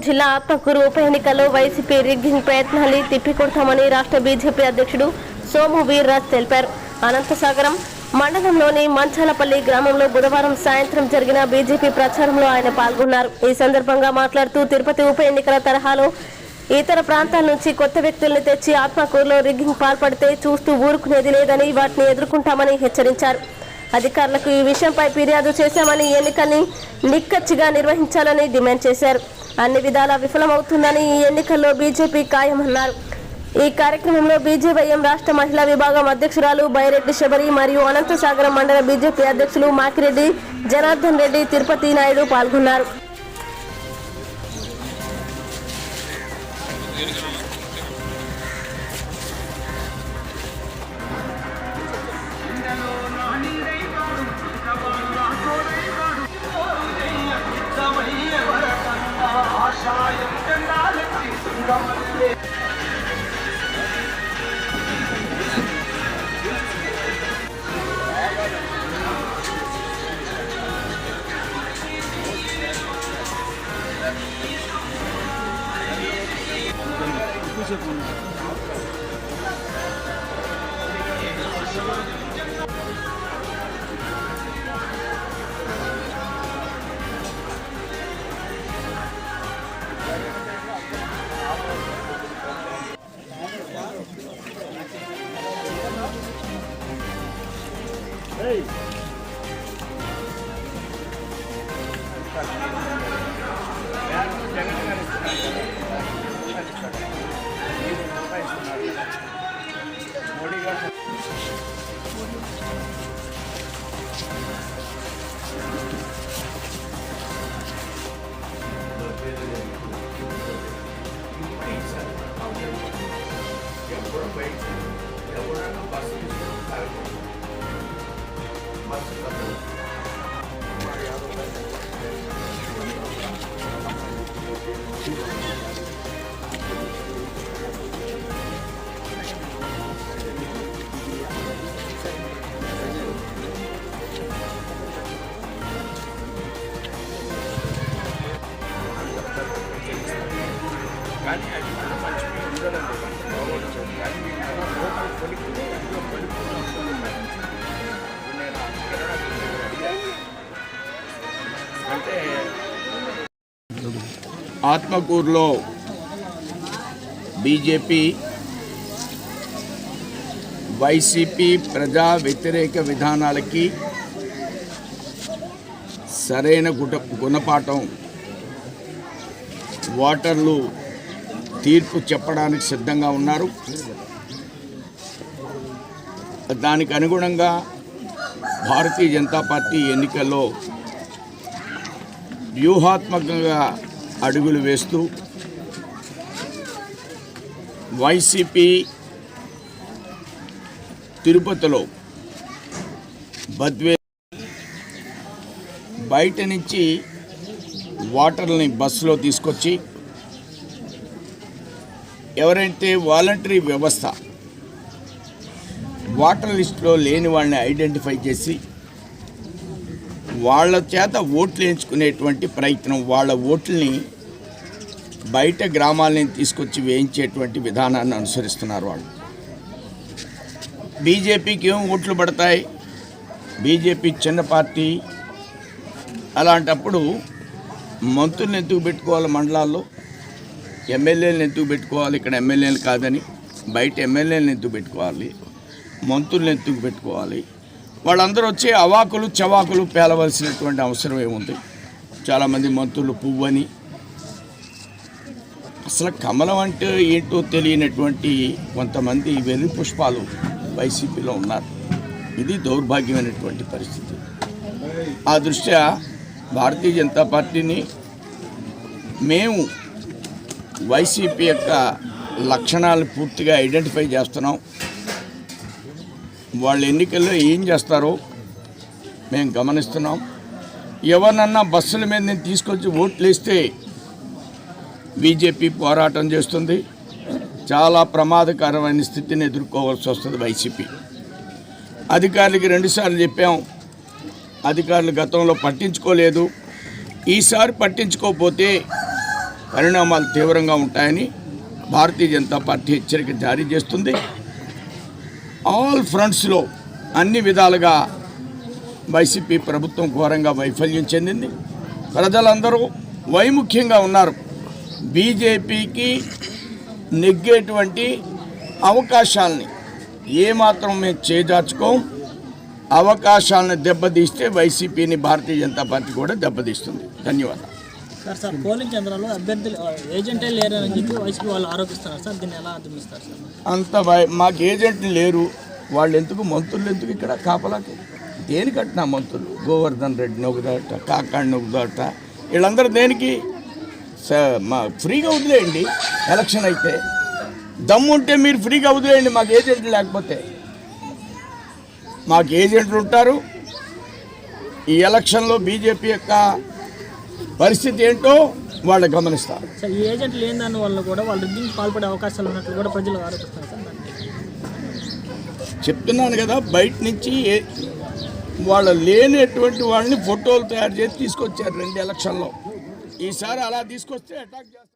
జిల్లా ఆత్మకూరు ఉప ఎన్నికల్లో వైసీపీ రిగ్గింగ్ ప్రయత్నాన్ని తిప్పికొడతామని రాష్ట్ర బీజేపీ అధ్యక్షుడు సోము వీర్రాజ్ తెలిపారు. అనంతసాగరం మండలంలోని మంచాలపల్లి గ్రామంలో బుధవారం సాయంత్రం జరిగిన బీజేపీ ప్రచారంలో ఆయన పాల్గొన్నారు. ఈ సందర్భంగా మాట్లాడుతూ తిరుపతి ఉప ఎన్నికల తరహాలో ఇతర ప్రాంతాల నుంచి కొత్త వ్యక్తులను తెచ్చి ఆత్మకూరులో రిగ్గింగ్ పాల్పడితే చూస్తూ ఊరుకునేది లేదని వాటిని ఎదుర్కొంటామని హెచ్చరించారు. అధికారులకు ఈ విషయంపై ఫిర్యాదు చేశామని ఎన్నికల్ని నిక్కచ్చిగా నిర్వహించాలని డిమాండ్ చేశారు. అన్ని విధాలా విఫలమవుతుందని ఈ ఎన్నికల్లో బీజేపీ ఖాయమన్నారు. ఈ కార్యక్రమంలో బీజేవైఎం రాష్ట్ర మహిళా విభాగం అధ్యక్షురాలు బైరెడ్డి శబరి మరియు అనంతసాగరం మండల బీజేపీ అధ్యక్షులు మాకిరెడ్డి జనార్దన్ రెడ్డి, తిరుపతి నాయుడు పాల్గొన్నారు. ఆత్మకూరులో బీజేపీ వైసీపీ ప్రజా వ్యతిరేక విధానాలకి సరైన గుణపాఠం ఓటర్లు తీర్పు చెప్పడానికి సిద్ధంగా ఉన్నారు. దానికి అనుగుణంగా భారతీయ జనతా పార్టీ ఎన్నికల్లో వ్యూహాత్మకంగా అడుగులు వేస్తూ వైసీపీ తిరుపతిలో బయట నుంచి ఓటర్లని బస్సులో తీసుకొచ్చి ఎవరైతే వాలంటరీ వ్యవస్థ ఓటర్ లిస్టులో లేని వాళ్ళని ఐడెంటిఫై చేసి వాళ్ళ చేత ఓట్లు వేయించుకునేటువంటి ప్రయత్నం, వాళ్ళ ఓట్లని బయట గ్రామాలని తీసుకొచ్చి వేయించేటువంటి విధానాన్ని అనుసరిస్తున్నారు వాళ్ళు. బీజేపీకి ఏం ఓట్లు పడతాయి? బీజేపీ చిన్న పార్టీ. అలాంటప్పుడు మంత్రులను ఎందుకు పెట్టుకోవాలి? మండలాల్లో ఎమ్మెల్యేలను ఎందుకు పెట్టుకోవాలి? ఇక్కడ ఎమ్మెల్యేలు కాదని బయట ఎమ్మెల్యేలను ఎందుకు పెట్టుకోవాలి? మంత్రులను ఎందుకు పెట్టుకోవాలి? వాళ్ళందరూ వచ్చి అవాకులు చవాకులు పేలవలసినటువంటి అవసరం ఏముంది? చాలామంది మంత్రులు పువ్వని, అసలు కమలం అంటే ఏంటో తెలియనటువంటి కొంతమంది వెర్రి పుష్పాలు వైసీపీలో ఉన్నారు. ఇది దౌర్భాగ్యమైనటువంటి పరిస్థితి. ఆ దృష్ట్యా భారతీయ జనతా పార్టీని మేము వైసీపీ యొక్క లక్షణాలు పూర్తిగా ఐడెంటిఫై చేస్తున్నాం. వాళ్ళు ఎన్నికల్లో ఏం చేస్తారో మేము గమనిస్తున్నాం. ఎవరినన్నా బస్సుల మీద నేను తీసుకొచ్చి ఓట్లు వేస్తే బీజేపీ పోరాటం చేస్తుంది. చాలా ప్రమాదకరమైన స్థితిని ఎదుర్కోవాల్సి వస్తుంది వైసీపీ. అధికారులకి 2 సార్లు చెప్పాం, అధికారులు గతంలో పట్టించుకోలేదు. ఈసారి పట్టించుకోకపోతే పరిణామాలు తీవ్రంగా ఉంటాయని భారతీయ జనతా పార్టీ హెచ్చరిక జారీ చేస్తుంది. ఆల్ ఫ్రంట్స్లో అన్ని విధాలుగా వైసీపీ ప్రభుత్వం ఘోరంగా వైఫల్యం చెందింది. ప్రజలందరూ వైముఖ్యంగా ఉన్నారు. బీజేపీకి నెగ్గేటువంటి అవకాశాలని ఏమాత్రం మేము చేజార్చుకోం. అవకాశాలను దెబ్బతీస్తే వైసీపీని భారతీయ జనతా పార్టీ కూడా దెబ్బతీస్తుంది. ధన్యవాదాలు. సార్ పోలింగ్ కేంద్రాల్లో అభ్యర్థులు ఏజెంటే లేరని చెప్పి వైసీపీ వాళ్ళు ఆరోపిస్తున్నారు సార్. దీన్ని ఎలా అర్థమిస్తారు సార్? మాకు ఏజెంట్లు లేరు. వాళ్ళు ఎందుకు, మంత్రులు ఎందుకు ఇక్కడ కాపలాకి? దేనికట్నా మంత్రులు? గోవర్ధన్ రెడ్డిని ఒకదాట, కాకాడిని ఒకదాట, వీళ్ళందరూ దేనికి? ఫ్రీగా వదిలేయండి. ఎలక్షన్ అయితే దమ్ముంటే మీరు ఫ్రీగా వదిలేయండి. మాకు ఏజెంట్లు లేకపోతే మాకు ఏజెంట్లు ఉంటారు. ఈ ఎలక్షన్లో బీజేపీ యొక్క పరిస్థితి ఏంటో వాళ్ళు గమనిస్తారు. సార్ ఈ ఏజెంట్లు లేని దాని వల్ల కూడా వాళ్ళు రిగ్గింగ్కి పాల్పడే అవకాశాలు ఉన్నట్లు కూడా ప్రజలు ఆరోపిస్తున్నారు సార్. చెప్తున్నాను కదా, బయట నుంచి వాళ్ళు లేనటువంటి వాళ్ళని ఫోటోలు తయారు చేసి తీసుకొచ్చారు 2 ఎలక్షన్లో. ఈసారి అలా తీసుకొస్తే అటాక్ చేస్తారు.